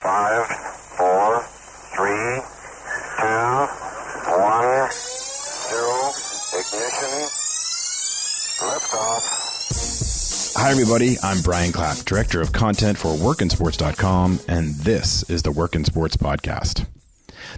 5, 4, 3, 2, 1, 0, ignition, liftoff. Hi, everybody. I'm Brian Clapp, Director of Content for WorkinSports.com, and this is the Workin' Sports Podcast.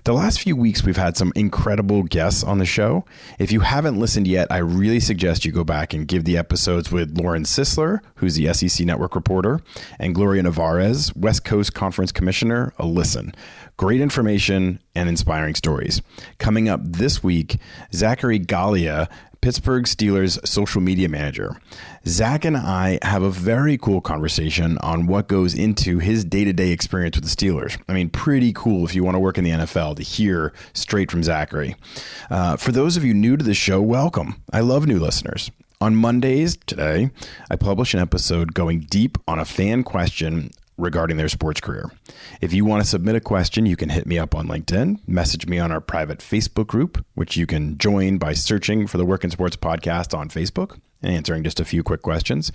The last few weeks, we've had some incredible guests on the show. If you haven't listened yet, I really suggest you go back and give the episodes with Lauren Sisler, who's the SEC Network reporter, and Gloria Nevarez, West Coast Conference Commissioner, a listen. Great information and inspiring stories. Coming up this week, Zachary Gallia, Pittsburgh Steelers social media manager. Zach and I have a very cool conversation on what goes into his day-to-day experience with the Steelers. I mean, pretty cool if you want to work in the NFL to hear straight from Zachary. For those of you new to the show, welcome. I love new listeners. On Mondays today, I publish an episode going deep on a fan question regarding their sports career. If you want to submit a question, you can hit me up on LinkedIn, message me on our private Facebook group, which you can join by searching for the Workin' Sports Podcast on Facebook and answering just a few quick questions.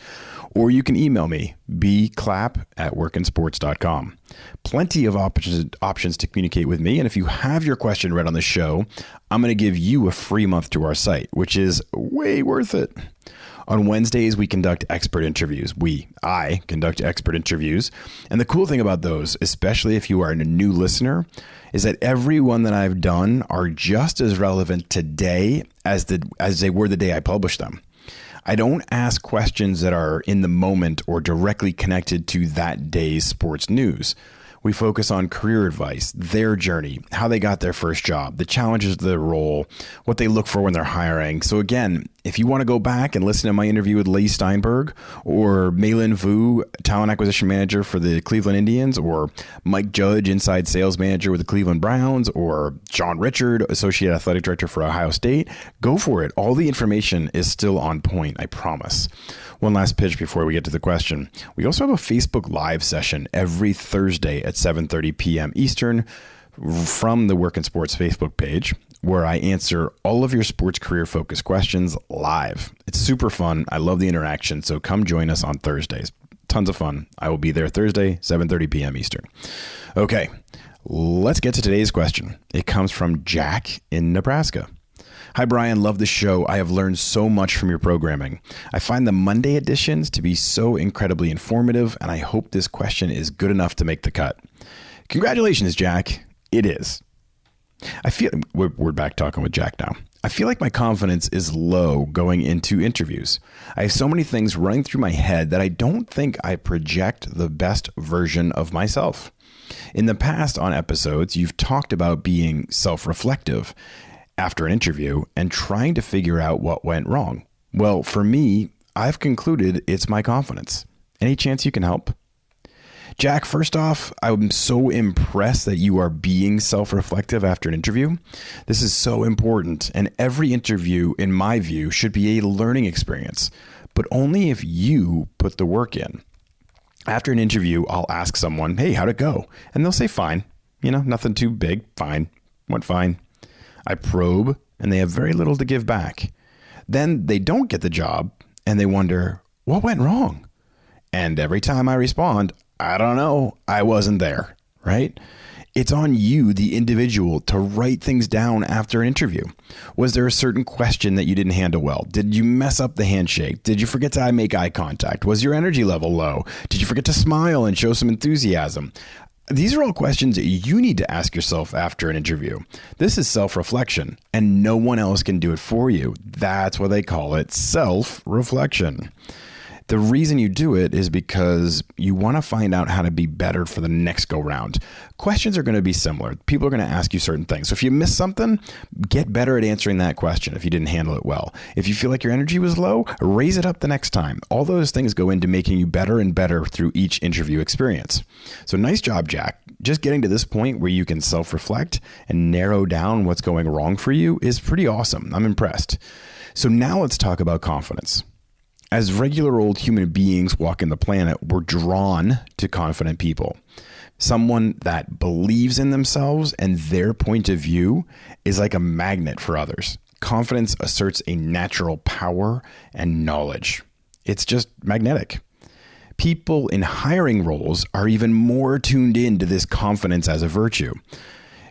Or you can email me, bclapp@workinsports.com. Plenty of options to communicate with me. And if you have your question read on the show, I'm going to give you a free month to our site, which is way worth it. On Wednesdays, we conduct expert interviews. I conduct expert interviews. And the cool thing about those, especially if you are a new listener, is that every one that I've done are just as relevant today as they were the day I published them. I don't ask questions that are in the moment or directly connected to that day's sports news. We focus on career advice, their journey, how they got their first job, the challenges of their role, what they look for when they're hiring. So again, if you want to go back and listen to my interview with Lee Steinberg or Malin Vu, talent acquisition manager for the Cleveland Indians, or Mike Judge, inside sales manager with the Cleveland Browns, or John Richard, associate athletic director for Ohio State, go for it. All the information is still on point, I promise. One last pitch before we get to the question. We also have a Facebook Live session every Thursday at 7:30 p.m. Eastern from the Workin' Sports Facebook page, where I answer all of your sports career focused questions live. It's super fun. I love the interaction. So come join us on Thursdays. Tons of fun. I will be there Thursday, 7:30 p.m. Eastern. Okay, let's get to today's question. It comes from Jack in Nebraska. Hi, Brian. Love the show. I have learned so much from your programming. I find the Monday editions to be so incredibly informative, and I hope this question is good enough to make the cut. Congratulations, Jack. It is. We're back talking with Jack now. I feel like my confidence is low going into interviews. I have so many things running through my head that I don't think I project the best version of myself. In the past on episodes, you've talked about being self-reflective after an interview and trying to figure out what went wrong. Well, for me, I've concluded it's my confidence. Any chance you can help? Jack, first off, I'm so impressed that you are being self-reflective after an interview. This is so important, and every interview, in my view, should be a learning experience, but only if you put the work in. After an interview, I'll ask someone, hey, how'd it go? And they'll say, fine. Nothing too big. Fine. Went fine. I probe, and they have very little to give back. Then they don't get the job, and they wonder, what went wrong? And every time I respond, I don't know, I wasn't there, right? It's on you, the individual, to write things down after an interview. Was there a certain question that you didn't handle well? Did you mess up the handshake? Did you forget to make eye contact? Was your energy level low? Did you forget to smile and show some enthusiasm? These are all questions that you need to ask yourself after an interview. This is self-reflection, and no one else can do it for you. That's why they call it self-reflection. The reason you do it is because you want to find out how to be better for the next go round. Questions are going to be similar. People are going to ask you certain things. So if you miss something, get better at answering that question if you didn't handle it well. If you feel like your energy was low, raise it up the next time. All those things go into making you better and better through each interview experience. So nice job, Jack. Just getting to this point where you can self-reflect and narrow down what's going wrong for you is pretty awesome. I'm impressed. So now let's talk about confidence. As regular old human beings walking the planet, we're drawn to confident people. Someone that believes in themselves and their point of view is like a magnet for others. Confidence asserts a natural power and knowledge. It's just magnetic. People in hiring roles are even more tuned into this confidence as a virtue.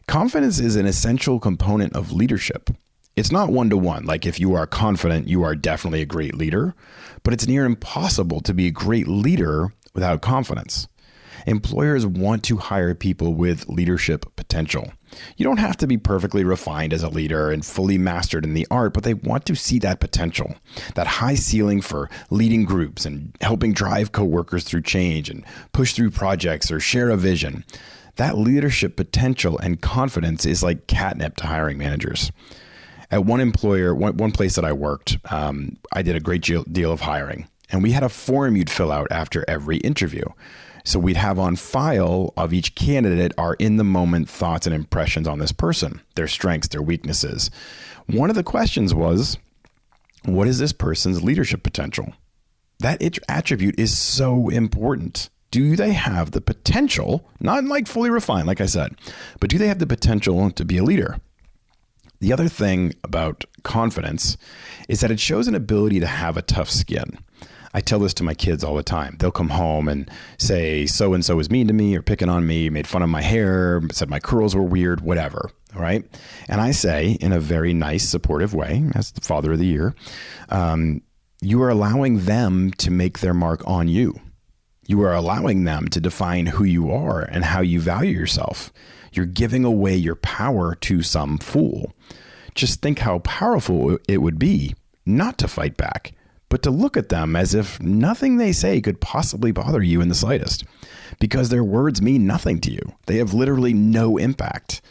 Confidence is an essential component of leadership. It's not one-to-one. Like if you are confident, you are definitely a great leader, but it's near impossible to be a great leader without confidence. Employers want to hire people with leadership potential. You don't have to be perfectly refined as a leader and fully mastered in the art, but they want to see that potential, that high ceiling for leading groups and helping drive coworkers through change and push through projects or share a vision. That leadership potential and confidence is like catnip to hiring managers. At one place that I worked, I did a great deal of hiring, and we had a form you'd fill out after every interview. So we'd have on file of each candidate our in-the-moment thoughts and impressions on this person, their strengths, their weaknesses. One of the questions was, what is this person's leadership potential? That attribute is so important. Do they have the potential, not like fully refined, like I said, but do they have the potential to be a leader? The other thing about confidence is that it shows an ability to have a tough skin. I tell this to my kids all the time. They'll come home and say, so-and-so was mean to me or picking on me, made fun of my hair, said my curls were weird, whatever. All right. And I say in a very nice, supportive way, as the father of the year, you are allowing them to make their mark on you. You are allowing them to define who you are and how you value yourself. You're giving away your power to some fool. Just think how powerful it would be not to fight back, but to look at them as if nothing they say could possibly bother you in the slightest, because their words mean nothing to you. They have literally no impact.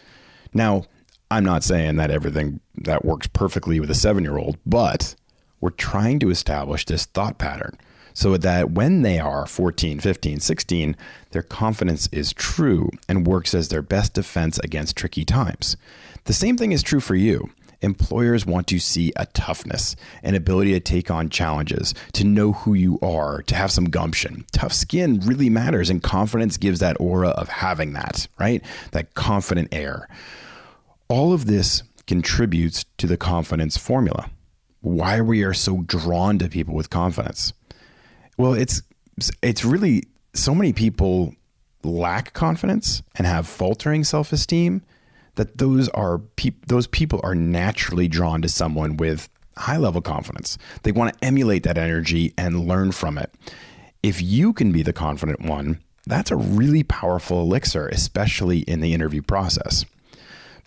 Now, I'm not saying that everything that works perfectly with a 7-year-old, but we're trying to establish this thought pattern so that when they are 14, 15, 16, their confidence is true and works as their best defense against tricky times. The same thing is true for you. Employers want to see a toughness, an ability to take on challenges, to know who you are, to have some gumption. Tough skin really matters, and confidence gives that aura of having that, right? That confident air. All of this contributes to the confidence formula. Why we are so drawn to people with confidence? Well, it's really, so many people lack confidence and have faltering self-esteem that those people are naturally drawn to someone with high level confidence. They want to emulate that energy and learn from it. If you can be the confident one, that's a really powerful elixir, especially in the interview process.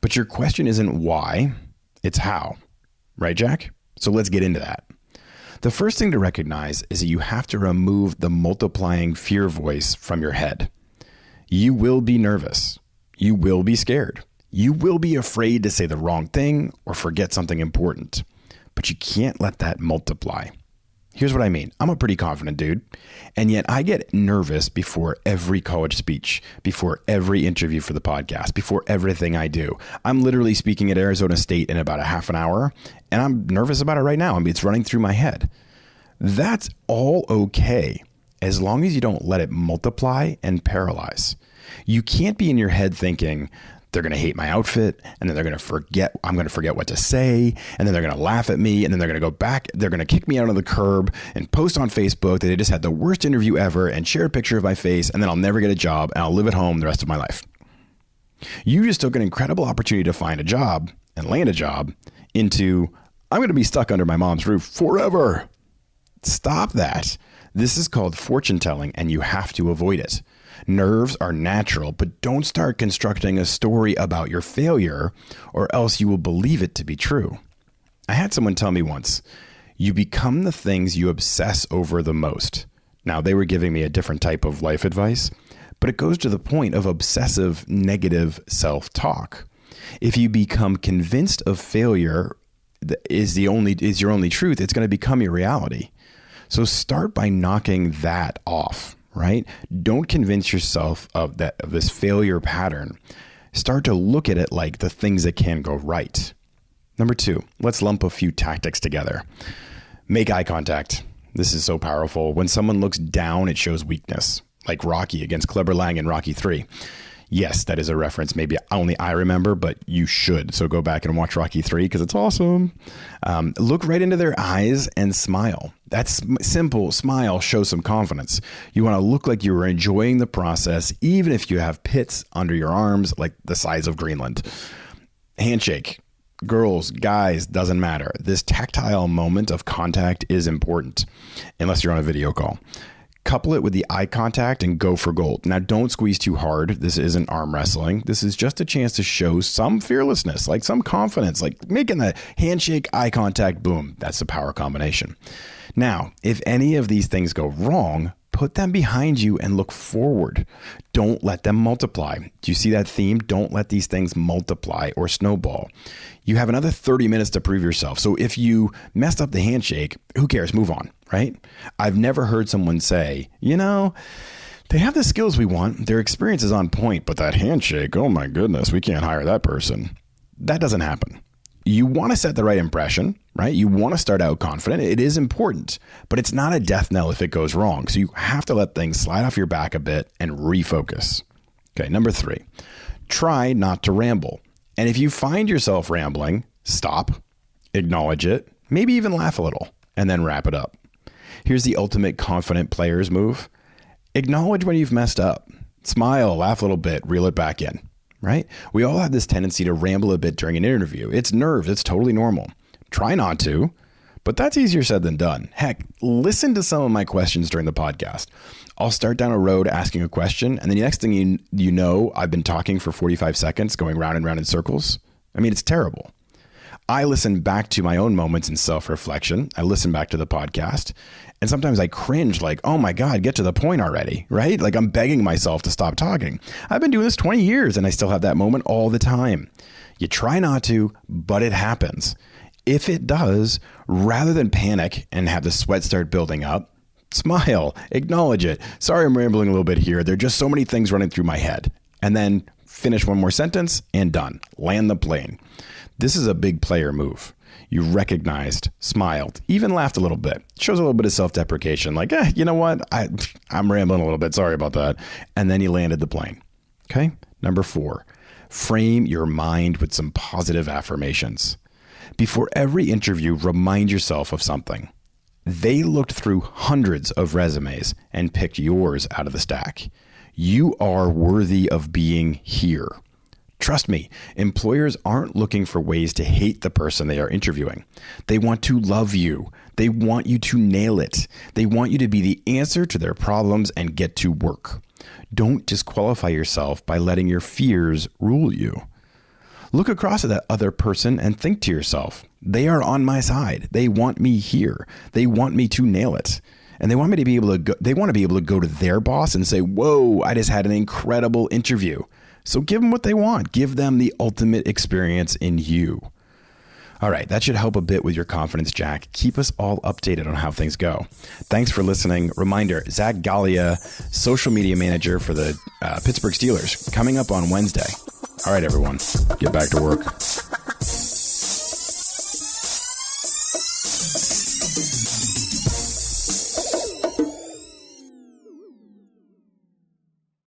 But your question isn't why, it's how, right, Jack? So let's get into that. The first thing to recognize is that you have to remove the multiplying fear voice from your head. You will be nervous. You will be scared. You will be afraid to say the wrong thing or forget something important, but you can't let that multiply. Here's what I mean. I'm a pretty confident dude, and yet I get nervous before every college speech, before every interview for the podcast, before everything I do. I'm literally speaking at Arizona State in about a half an hour, and I'm nervous about it right now. I mean, it's running through my head. That's all okay, as long as you don't let it multiply and paralyze. You can't be in your head thinking, they're going to hate my outfit, and then I'm going to forget what to say, and then they're going to laugh at me, and then they're going to go back, they're going to kick me out on the curb and post on Facebook that they just had the worst interview ever and share a picture of my face, and then I'll never get a job, and I'll live at home the rest of my life. You just took an incredible opportunity to find a job and land a job into, I'm going to be stuck under my mom's roof forever. Stop that. This is called fortune telling, and you have to avoid it. Nerves are natural, but don't start constructing a story about your failure or else you will believe it to be true. I had someone tell me once, you become the things you obsess over the most. Now, they were giving me a different type of life advice, but it goes to the point of obsessive negative self-talk. If you become convinced of failure is your only truth, it's going to become your reality. So start by knocking that off. Right? Don't convince yourself of this failure pattern. Start to look at it like the things that can go right. Number 2, let's lump a few tactics together. Make eye contact. This is so powerful. When someone looks down, it shows weakness, like Rocky against Clubber Lang in Rocky 3. Yes, that is a reference maybe only I remember, but you should. So go back and watch Rocky 3 because it's awesome. Look right into their eyes and smile. That's simple. Smile, show some confidence. You want to look like you were enjoying the process, even if you have pits under your arms like the size of Greenland. Handshake. Girls, guys, doesn't matter. This tactile moment of contact is important, unless you're on a video call. Couple it with the eye contact and go for gold. Now, don't squeeze too hard. This isn't arm wrestling. This is just a chance to show some fearlessness, like some confidence, like making the handshake, eye contact, boom. That's the power combination. Now, if any of these things go wrong, put them behind you and look forward. Don't let them multiply. Do you see that theme? Don't let these things multiply or snowball. You have another 30 minutes to prove yourself. So if you messed up the handshake, who cares? Move on, right? I've never heard someone say, they have the skills we want. Their experience is on point, but that handshake, oh my goodness, we can't hire that person. That doesn't happen. You want to set the right impression, right? You want to start out confident. It is important, but it's not a death knell if it goes wrong. So you have to let things slide off your back a bit and refocus. Okay, number 3, try not to ramble. And if you find yourself rambling, stop, acknowledge it, maybe even laugh a little, and then wrap it up. Here's the ultimate confident player's move. Acknowledge when you've messed up. Smile, laugh a little bit, reel it back in. Right? We all have this tendency to ramble a bit during an interview. It's nerves. It's totally normal. Try not to, but that's easier said than done. Heck, listen to some of my questions during the podcast. I'll start down a road asking a question, and then the next thing you know, I've been talking for 45 seconds, going round and round in circles. I mean, it's terrible. I listen back to my own moments in self-reflection. I listen back to the podcast, and sometimes I cringe like, oh my God, get to the point already, right? Like I'm begging myself to stop talking. I've been doing this 20 years and I still have that moment all the time. You try not to, but it happens. If it does, rather than panic and have the sweat start building up, smile, acknowledge it. Sorry, I'm rambling a little bit here. There are just so many things running through my head. And then finish one more sentence and done. Land the plane. This is a big player move. You recognized, smiled, even laughed a little bit. Shows a little bit of self-deprecation. Like, you know what? I'm rambling a little bit. Sorry about that. And then you landed the plane. Okay. Number 4, frame your mind with some positive affirmations. Before every interview, remind yourself of something. They looked through hundreds of resumes and picked yours out of the stack. You are worthy of being here. Trust me, employers aren't looking for ways to hate the person they are interviewing. They want to love you. They want you to nail it. They want you to be the answer to their problems and get to work. Don't disqualify yourself by letting your fears rule you. Look across at that other person and think to yourself, they are on my side. They want me here. They want me to nail it. And they want me to be able to go, they want to be able to go to their boss and say, whoa, I just had an incredible interview. So give them what they want. Give them the ultimate experience in you. All right, that should help a bit with your confidence, Jack. Keep us all updated on how things go. Thanks for listening. Reminder, Zach Gallia, social media manager for the Pittsburgh Steelers, coming up on Wednesday. All right, everyone, get back to work.